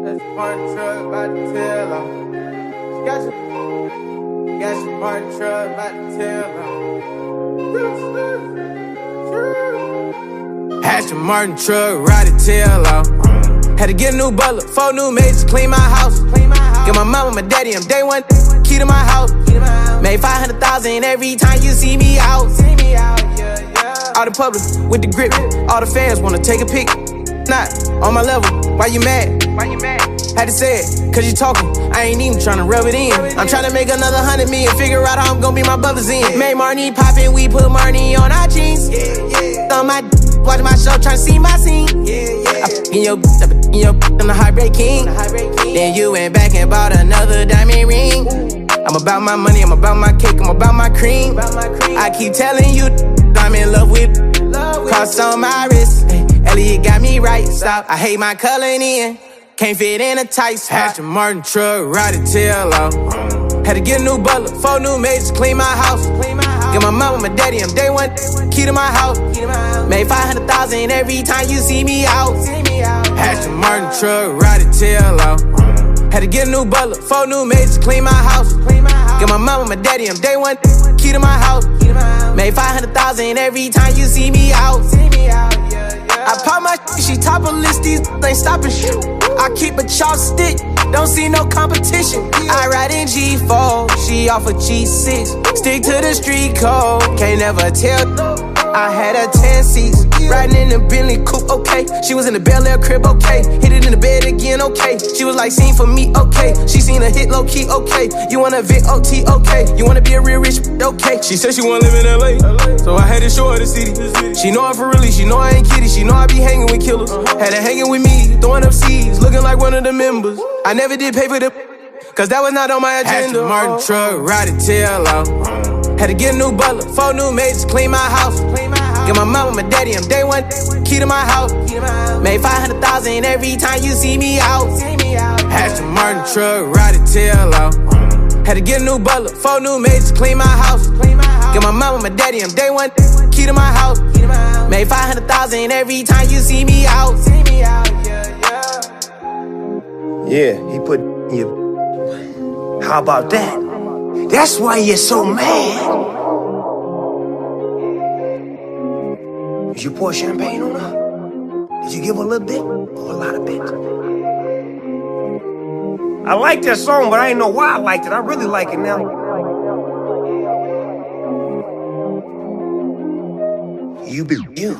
That's one truck about to tail off. Got your Martin truck about to tail off. Aston Martin truck, Roddy tail off. Had to get a new butler, 4 new maids to clean my house. Get my mama, my daddy, I'm day one, key to my house. Made 500,000 every time you see me out. All the public with the grip, all the fans wanna take a pic. Not on my level, why you mad? Had to say it, cause you talking, I ain't even tryna rub it in. I'm tryna make another 100 million, figure out how I'm gonna be my brothers in. Made Marnie poppin', we put Marnie on our jeans. Thumb my watch my show, tryna see my scene. I in your I'm the heartbreak king. Then you went back and bought another diamond ring. I'm about my money, I'm about my cake, I'm about my cream. I keep telling you, I'm in love with cross on my wrist. Elliot got me right, stop. I hate my coloring in, can't fit in a tight spot. Aston Martin truck, Roddy tail off. Had to get a new butler, 4 new maids to clean my house. Get my mama, my daddy, I'm day one, key to my house. Made 500,000 every time you see me out. Aston Martin truck, Roddy tail off. Had to get a new butler, 4 new maids to clean my house. Get my mama, my daddy, I'm day one, key to my house. Made 500,000 every time you see me out. I pop my shit, she top of list, these ain't stopping shit. I keep a chopstick, don't see no competition. I ride in G4, she off a G6. Stick to the street code, can't never tell. I had her 10 seats, riding in the Bentley coupe, okay. She was in the Bel Air crib, okay. Hit it in the bed again, okay. She was like, scene for me, okay. She seen a hit low key, okay. You wanna Vic OT, okay. You wanna be a real rich, okay. She said she wanna live in LA, so I had to show her the city. She know I'm for really, she know I ain't kidding. She know I be hanging with killers. Had her hanging with me, throwing up seeds, looking like one of the members. I never did pay for the, cause that was not on my agenda. Aston Martin truck, Roddy tail off. Had to get a new butler, 4 new maids to clean my house. Get my mama, my daddy, I'm day one, key to my house. Made 500,000 every time you see me out. Aston Martin truck, Roddy tail off. Had to get a new butler, 4 new maids to clean my house. Get my mama, my daddy, I'm day one, key to my house. Made 500,000 every time you see me out. Yeah, he put you. How about that? That's why you're so mad. Did you pour champagne on her? Did you give her a little bit or a lot of bit? I like that song, but I didn't know why I liked it. I really like it now. You be you.